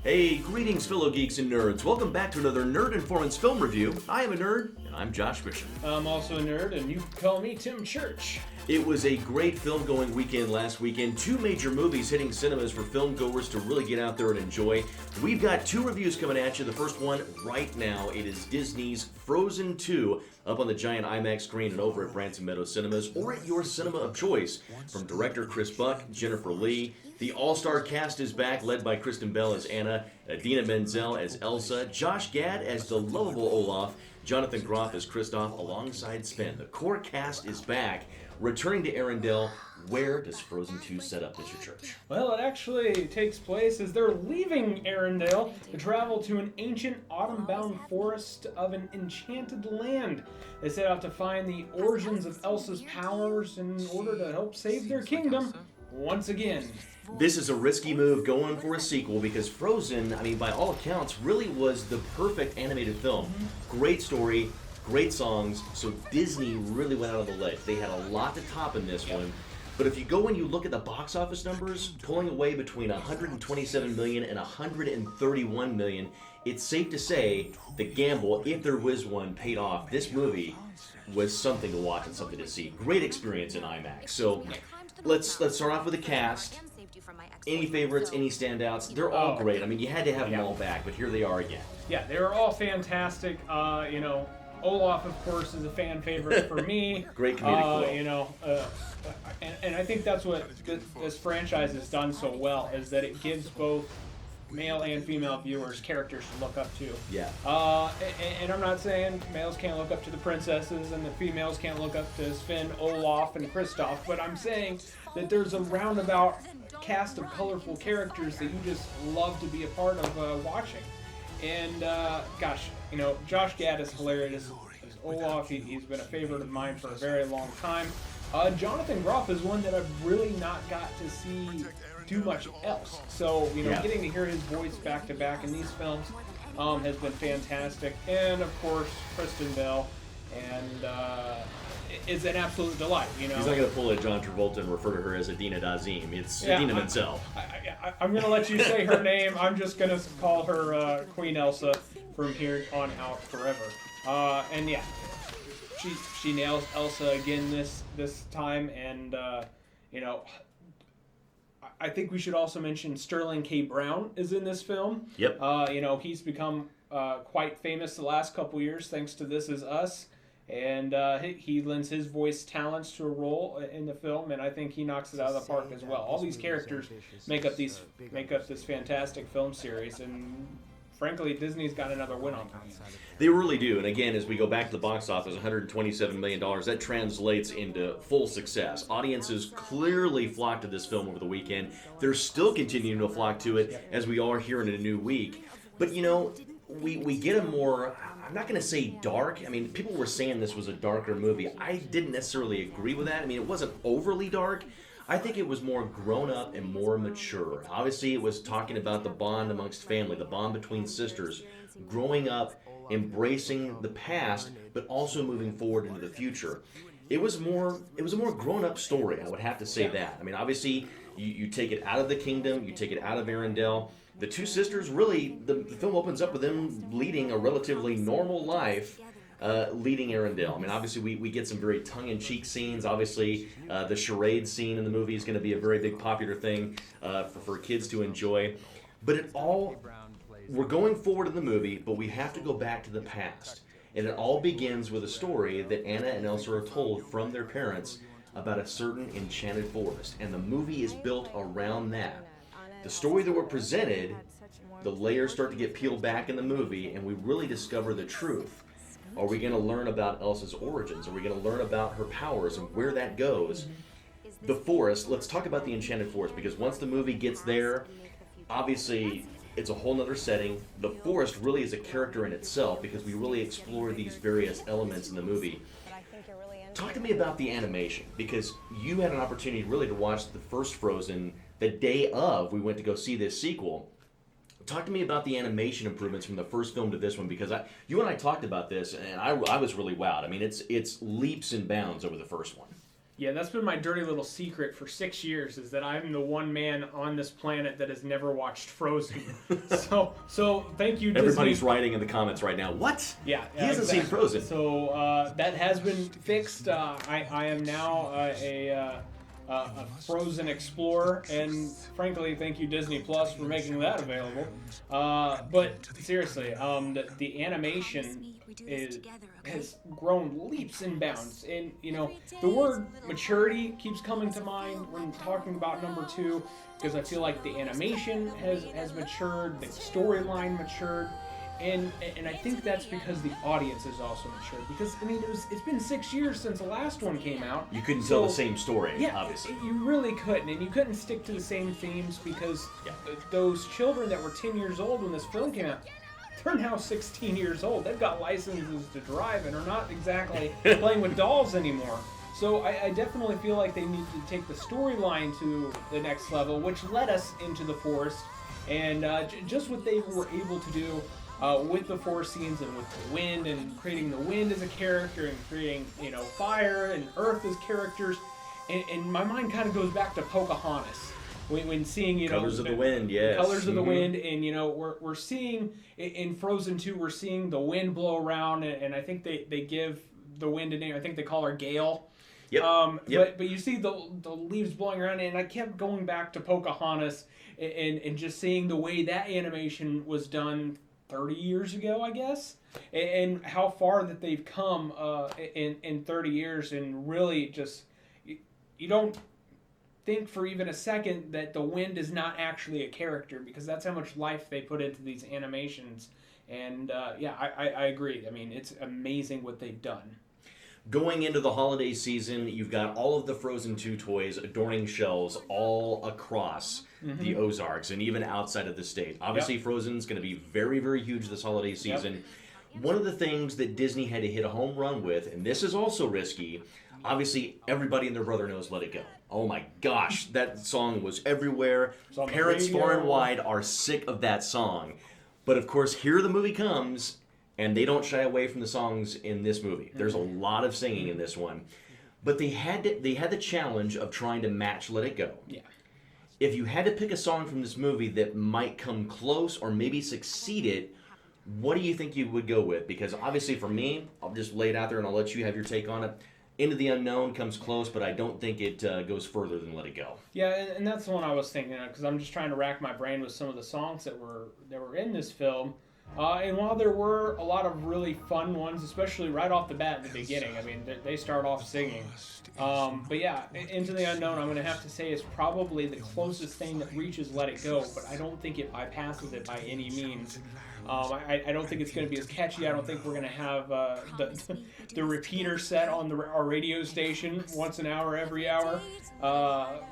Hey, greetings fellow geeks and nerds. Welcome back to another Nerd Informants film review. I am a nerd, and I'm Josh Bishop. I'm also a nerd, and you can call me Tim Church. It was a great film-going weekend last weekend. Two major movies hitting cinemas for film goers to really get out there and enjoy. We've got two reviews coming at you. The first one right now, it is Disney's Frozen 2 up on the giant IMAX screen and over at Branson Meadows Cinemas or at your cinema of choice. From director Chris Buck, Jennifer Lee, the all-star cast is back, led by Kristen Bell as Anna, Idina Menzel as Elsa, Josh Gad as the lovable Olaf, Jonathan Groff as Kristoff alongside Sven. The core cast is back. Returning to Arendelle, where does Frozen 2 set up, Mr. Church? Well, it actually takes place as they're leaving Arendelle to travel to an ancient autumn-bound forest of an enchanted land. They set out to find the origins of Elsa's powers in order to help save their kingdom once again. This is a risky move going for a sequel because Frozen, by all accounts, really was the perfect animated film. Great story, great songs, so Disney really went out on the ledge. They had a lot to top in this one. But if you go and you look at the box office numbers, pulling away between $127 million and $131 million, it's safe to say the gamble, if there was one, paid off. This movie was something to watch and something to see. Great experience in IMAX. So let's start off with the cast. Any favorites, any standouts? They're all great. You had to have them all back, but here they are again. Yeah, they were all fantastic. Olaf, of course, is a fan favorite for me. Great comedic flow. And I think that's what this franchise has done so well, is that it gives both male and female viewers characters to look up to. Yeah. And I'm not saying males can't look up to the princesses and the females can't look up to Sven, Olaf, and Kristoff, but I'm saying that there's a roundabout cast of colorful characters that you just love to be a part of watching. And Josh Gad is hilarious as Olaf. He's been a favorite of mine for a very long time. Jonathan Groff is one that I've really not got to see too much else. So, getting to hear his voice back to back in these films has been fantastic. And of course, Kristen Bell, and it's an absolute delight. He's not going to pull a John Travolta and refer to her as Idina Dazim. It's Idina Menzel. I'm going to let you say her name. I'm just going to call her Queen Elsa from here on out forever. And yeah, she nails Elsa again this time, and I think we should also mention Sterling K. Brown is in this film. Yep. He's become quite famous the last couple years thanks to This Is Us. And he lends his voice talents to a role in the film, and I think he knocks it out of the park as well. All these characters make up this fantastic film series, and frankly, Disney's got another win on them. They really do. And again, as we go back to the box office, $127 million, that translates into full success. Audiences clearly flocked to this film over the weekend. They're still continuing to flock to it as we are here in a new week. But we get a more, I'm not going to say dark. People were saying this was a darker movie. I didn't necessarily agree with that. It wasn't overly dark. I think it was more grown up and more mature. Obviously, it was talking about the bond amongst family, the bond between sisters, growing up, embracing the past, but also moving forward into the future. It was a more grown up story, I would have to say that. Obviously, you take it out of the kingdom, you take it out of Arendelle. The two sisters, really, the film opens up with them leading a relatively normal life, leading Arendelle. Obviously, we get some very tongue-in-cheek scenes. Obviously, the charade scene in the movie is going to be a very big popular thing for kids to enjoy. But we're going forward in the movie, but we have to go back to the past. And it all begins with a story that Anna and Elsa are told from their parents about a certain enchanted forest. And the movie is built around that. The story that we're presented, the layers start to get peeled back in the movie, and we really discover the truth. Are we going to learn about Elsa's origins? Are we going to learn about her powers and where that goes? The forest, let's talk about the enchanted forest, because once the movie gets there, obviously it's a whole nother setting. The forest really is a character in itself, because we really explore these various elements in the movie. Talk to me about the animation, because you had an opportunity really to watch the first Frozen the day of we went to go see this sequel. Talk to me about the animation improvements from the first film to this one, because you and I talked about this, and I was really wowed. It's leaps and bounds over the first one. Yeah, that's been my dirty little secret for 6 years, is that I'm the one man on this planet that has never watched Frozen. so thank you, Disney. Everybody's writing in the comments right now, what? Yeah, He hasn't seen Frozen. So that has been fixed. I am now a Frozen explorer, and frankly, thank you, Disney Plus, for making that available. But seriously, the animation has grown leaps and bounds, and the word maturity keeps coming to mind when talking about number 2, because I feel like the animation has matured, the storyline matured, and I think that's because the audience has also matured. Because I mean, it's been 6 years since the last one came out. You couldn't tell the same story, yeah, obviously. You really couldn't, and you couldn't stick to the same themes, because those children that were 10 years old when this film came out, they're now 16 years old. They've got licenses to drive and are not exactly playing with dolls anymore. So I definitely feel like they need to take the storyline to the next level, which led us into the forest, and just what they were able to do with the forest scenes and with the wind, and creating the wind as a character, and creating fire and earth as characters. And my mind kind of goes back to Pocahontas. When seeing Colors of the Wind, yes. Colors of the Wind, and we're seeing in Frozen 2, we're seeing the wind blow around, and I think they give the wind a name. I think they call her Gale. Yep. But you see the leaves blowing around, and I kept going back to Pocahontas and just seeing the way that animation was done 30 years ago, I guess, and how far that they've come in 30 years, and really just you don't think for even a second that the wind is not actually a character, because that's how much life they put into these animations. And I agree. I mean, it's amazing what they've done. Going into the holiday season, you've got all of the Frozen 2 toys adorning shelves all across the Ozarks and even outside of the state. Obviously, Frozen's going to be very, very huge this holiday season. One of the things that Disney had to hit a home run with, and this is also risky, obviously everybody and their brother knows Let It Go. Oh my gosh, that song was everywhere. Parents far and wide are sick of that song. But of course, here the movie comes, and they don't shy away from the songs in this movie. There's a lot of singing in this one. But they had the challenge of trying to match Let It Go. Yeah. If you had to pick a song from this movie that might come close or maybe succeed it, what do you think you would go with? Because obviously for me, I'll just lay it out there and I'll let you have your take on it. Into the Unknown comes close, but I don't think it goes further than Let It Go. Yeah, and that's the one I was thinking of, because I'm just trying to rack my brain with some of the songs that were in this film. And while there were a lot of really fun ones, especially right off the bat in the beginning, I mean, they start off singing. But yeah, Into the Unknown, I'm going to have to say, is probably the closest thing that reaches Let It Go, but I don't think it bypasses it by any means. I don't think it's going to be as catchy. I don't think we're going to have the repeater set on our radio station once an hour, every hour,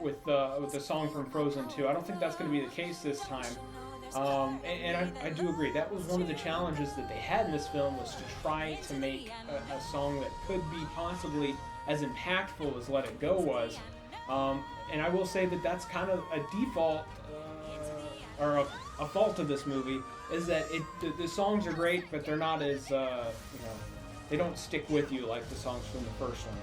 with the song from Frozen 2. I don't think that's going to be the case this time. And I do agree. That was one of the challenges that they had in this film, was to try to make a song that could be possibly as impactful as Let It Go was. And I will say that that's kind of a default or a fault of this movie, is that the songs are great, but they're not as they don't stick with you like the songs from the first one.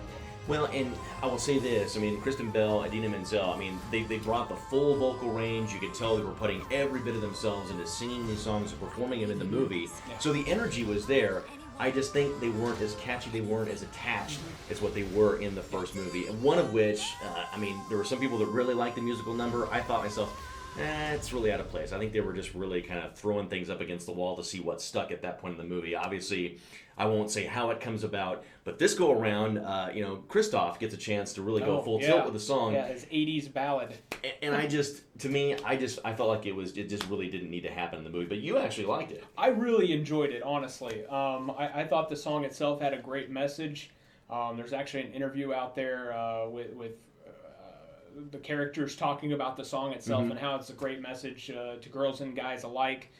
Well, and I will say this, I mean, Kristen Bell, Idina Menzel, I mean, they brought the full vocal range. You could tell they were putting every bit of themselves into singing these songs and performing them in the movie. Yeah. So the energy was there. I just think they weren't as catchy, they weren't as attached as what they were in the first movie. And one of which, I mean, there were some people that really liked the musical number. I thought myself, it's really out of place. I think they were just really kind of throwing things up against the wall to see what stuck at that point in the movie. Obviously, I won't say how it comes about, but this go around, Christoph gets a chance to really go full tilt with the song. Yeah, his 80s ballad. And I felt like it just really didn't need to happen in the movie. But you actually liked it. I really enjoyed it, honestly. I thought the song itself had a great message. There's actually an interview out there with the characters talking about the song itself and how it's a great message to girls and guys alike.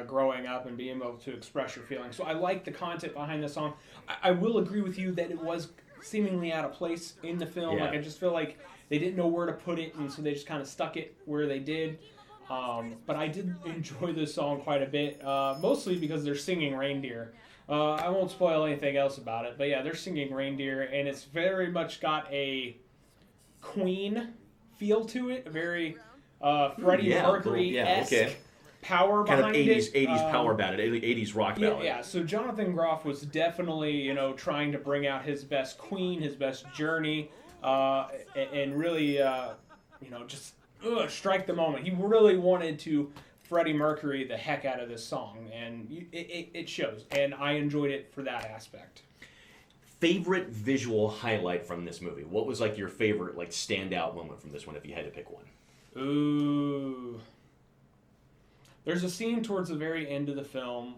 Growing up and being able to express your feelings. So I like the content behind the song. I will agree with you that it was seemingly out of place in the film. Yeah. Like, I just feel like they didn't know where to put it, and so they just kind of stuck it where they did. But I did enjoy this song quite a bit, mostly because they're singing reindeer. I won't spoil anything else about it, but yeah, they're singing reindeer, and it's very much got a Queen feel to it, a very Freddie Mercury-esque okay. power Kind of behind 80s power ballad, 80s rock ballad. Yeah, so Jonathan Groff was definitely, trying to bring out his best Queen, his best Journey, and really, just strike the moment. He really wanted to Freddie Mercury the heck out of this song, and it shows, and I enjoyed it for that aspect. Favorite visual highlight from this movie? What was like your favorite standout moment from this one if you had to pick one? Ooh. There's a scene towards the very end of the film.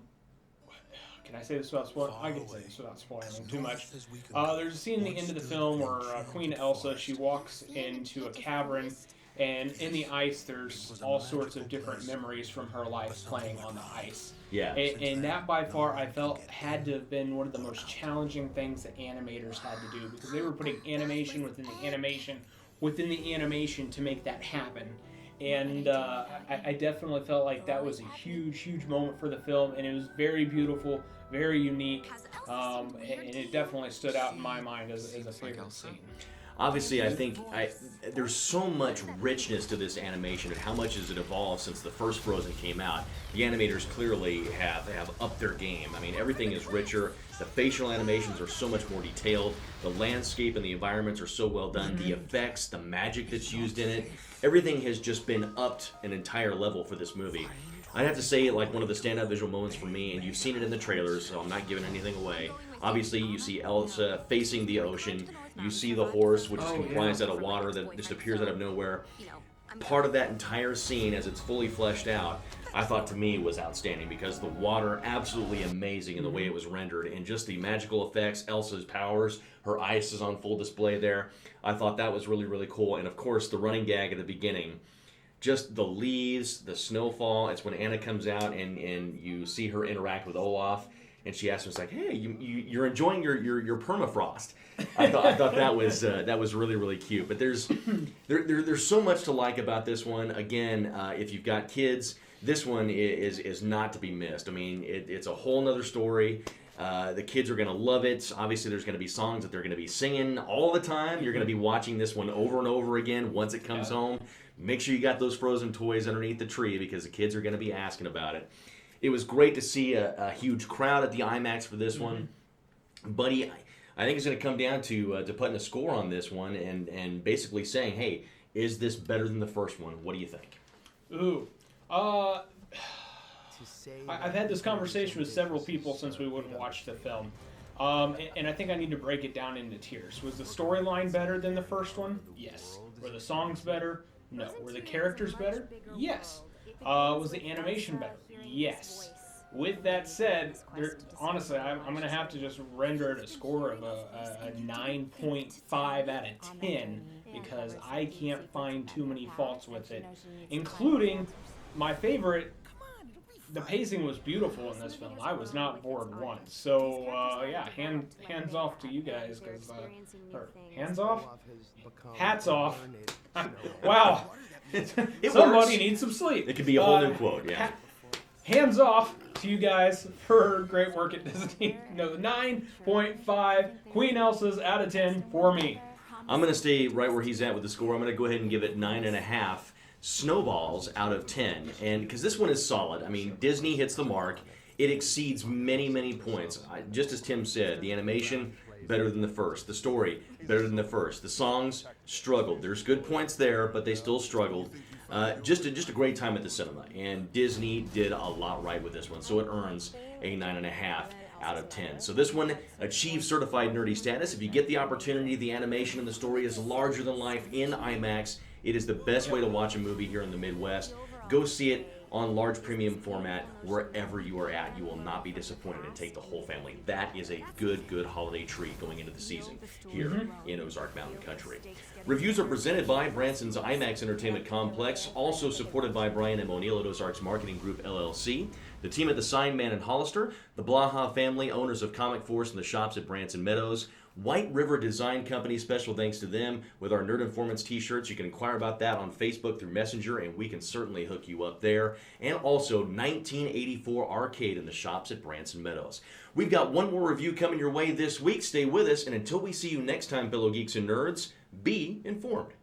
Can I say this without spoiling? I can say this without spoiling too much. There's a scene in the end of the film where Queen Elsa, she walks into a cavern, and in the ice there's all sorts of different memories from her life playing on the ice. Yeah. And that by far I felt had to have been one of the most challenging things that animators had to do, because they were putting animation within the animation to make that happen. And I definitely felt like that was a huge, huge moment for the film, and it was very beautiful, very unique, and it definitely stood out in my mind as a favorite scene. Obviously, I think there's so much richness to this animation, and how much has it evolved since the first Frozen came out. The animators clearly have upped their game. I mean, everything is richer. The facial animations are so much more detailed. The landscape and the environments are so well done. The effects, the magic that's used in it, everything has just been upped an entire level for this movie. I'd have to say, one of the standout visual moments for me, and you've seen it in the trailers, so I'm not giving anything away. Obviously, you see Elsa facing the ocean. You see the horse, which is comprised out of water that just appears out of nowhere. Part of that entire scene, as it's fully fleshed out, I thought to me was outstanding, because the water, absolutely amazing in the way it was rendered, and just the magical effects, Elsa's powers, her ice is on full display there. I thought that was really, really cool. And of course, the running gag at the beginning, just the leaves, the snowfall. It's when Anna comes out and you see her interact with Olaf, and she asks him, "Hey, you're enjoying your permafrost." I thought that was really, really cute. But there's so much to like about this one. Again, if you've got kids, this one is not to be missed. I mean, it's a whole nother story. The kids are going to love it. Obviously, there's going to be songs that they're going to be singing all the time. You're going to be watching this one over and over again once it comes home. Make sure you got those Frozen toys underneath the tree, because the kids are going to be asking about it. It was great to see a huge crowd at the IMAX for this one. Buddy, I think it's going to come down to putting a score on this one and basically saying, hey, is this better than the first one? What do you think? Ooh. I've had this conversation with several people since we wouldn't watch the film. And I think I need to break it down into tiers. Was the storyline better than the first one? Yes. Were the songs better? No. Were the characters better? Yes. Was the animation better? Yes. With that said, honestly, I'm going to have to just render it a score of a 9.5 out of 10, because I can't find too many faults with it, including my favorite. The pacing was beautiful in this film. I was not bored once. So, hands off to you guys. Hands off? Hats off. Wow. Somebody needs some sleep. It could be a whole new quote, yeah. Hands off to you guys for great work at Disney. No, 9.5 Queen Elsa's out of 10 for me. I'm going to stay right where he's at with the score. I'm going to go ahead and give it 9.5 snowballs out of 10. And because this one is solid. I mean, Disney hits the mark. It exceeds many, many points. Just as Tim said, the animation, better than the first. The story, better than the first. The songs, struggled. There's good points there, but they still struggled. Just a great time at the cinema. And Disney did a lot right with this one. So it earns a 9.5 out of 10. So this one achieves certified nerdy status. If you get the opportunity, the animation and the story is larger than life in IMAX. It is the best way to watch a movie here in the Midwest. Go see it on large premium format wherever you are at. You will not be disappointed, and take the whole family. That is a good holiday treat going into the season here in Ozark Mountain Country. Reviews are presented by Branson's IMAX Entertainment Complex, also supported by Brian M. O'Neill at Ozarks Marketing Group, LLC, the team at the Sign Man and Hollister, the Blaha family, owners of Comic Force and the shops at Branson Meadows, White River Design Company, special thanks to them with our Nerd Informants t-shirts. You can inquire about that on Facebook through Messenger, and we can certainly hook you up there. And also 1984 Arcade in the shops at Branson Meadows. We've got one more review coming your way this week. Stay with us, and until we see you next time, fellow geeks and nerds, be informed.